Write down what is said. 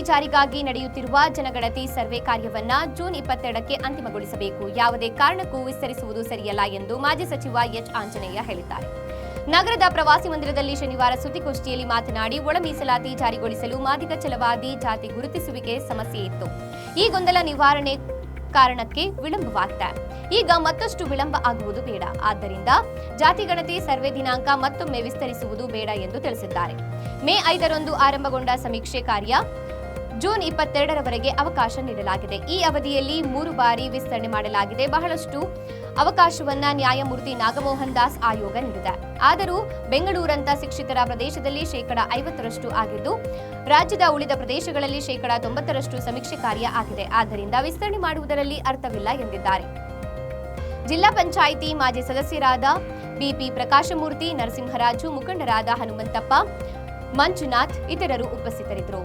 ಜಾರಿಗಾಗಿ ನಡೆಯುತ್ತಿರುವ ಜನಗಣತಿ ಸರ್ವೆ ಕಾರ್ಯವನ್ನ ಜೂನ್ 22ಕ್ಕೆ ಅಂತಿಮಗೊಳಿಸಬೇಕು. ಯಾವುದೇ ಕಾರಣಕ್ಕೂ ವಿಸ್ತರಿಸುವುದು ಸರಿಯಲ್ಲ ಎಂದು ಮಾಜಿ ಸಚಿವ ಎಚ್ ಆಂಜನೇಯ ಹೇಳಿದ್ದಾರೆ. ನಗರದ ಪ್ರವಾಸಿ ಮಂದಿರದಲ್ಲಿ ಶನಿವಾರ ಸುದ್ದಿಗೋಷ್ಠಿಯಲ್ಲಿ ಮಾತನಾಡಿ, ಒಳ ಮೀಸಲಾತಿ ಜಾರಿಗೊಳಿಸಲು ಮಾದಿಗ ಛಲವಾದಿ ಜಾತಿ ಗುರುತಿಸುವಿಕೆ ಸಮಸ್ಯೆ ಇತ್ತು. ಈ ಗೊಂದಲ ನಿವಾರಣೆ ಕಾರಣಕ್ಕೆ ವಿಳಂಬವಾಗಿದೆ. ಈಗ ಮತ್ತಷ್ಟು ವಿಳಂಬ ಆಗುವುದು ಬೇಡ. ಆದ್ದರಿಂದ ಜಾತಿ ಗಣತಿ ಸರ್ವೆ ದಿನಾಂಕ ಮತ್ತೊಮ್ಮೆ ವಿಸ್ತರಿಸುವುದು ಬೇಡ ಎಂದು ತಿಳಿಸಿದ್ದಾರೆ. ಮೇ 5ರಂದು ಆರಂಭಗೊಂಡ ಸಮೀಕ್ಷೆ ಕಾರ್ಯ ಜೂನ್ 22ರವರೆಗೆ ಅವಕಾಶ ನೀಡಲಾಗಿದೆ. ಈ ಅವಧಿಯಲ್ಲಿ 3 ಬಾರಿ ವಿಸ್ತರಣೆ ಮಾಡಲಾಗಿದೆ. ಬಹಳಷ್ಟು ಅವಕಾಶವನ್ನ ನ್ಯಾಯಮೂರ್ತಿ ನಾಗಮೋಹನ್ ದಾಸ್ ಆಯೋಗ ನೀಡಿದೆ. ಆದರೂ ಬೆಂಗಳೂರಂತ ಶಿಕ್ಷಿತರ ಪ್ರದೇಶದಲ್ಲಿ 50% ಆಗಿದ್ದು, ರಾಜ್ಯದ ಉಳಿದ ಪ್ರದೇಶಗಳಲ್ಲಿ 90% ಸಮೀಕ್ಷೆ ಕಾರ್ಯ ಆಗಿದೆ. ಆದ್ದರಿಂದ ವಿಸ್ತರಣೆ ಮಾಡುವುದರಲ್ಲಿ ಅರ್ಥವಿಲ್ಲ ಎಂದಿದ್ದಾರೆ. ಜಿಲ್ಲಾ ಪಂಚಾಯಿತಿ ಮಾಜಿ ಸದಸ್ಯರಾದ ಬಿಪಿ ಪ್ರಕಾಶಮೂರ್ತಿ, ನರಸಿಂಹರಾಜು, ಮುಖಂಡರಾದ ಹನುಮಂತಪ್ಪ, ಮಂಜುನಾಥ್ ಇತರರು ಉಪಸ್ಥಿತರಿದ್ದರು.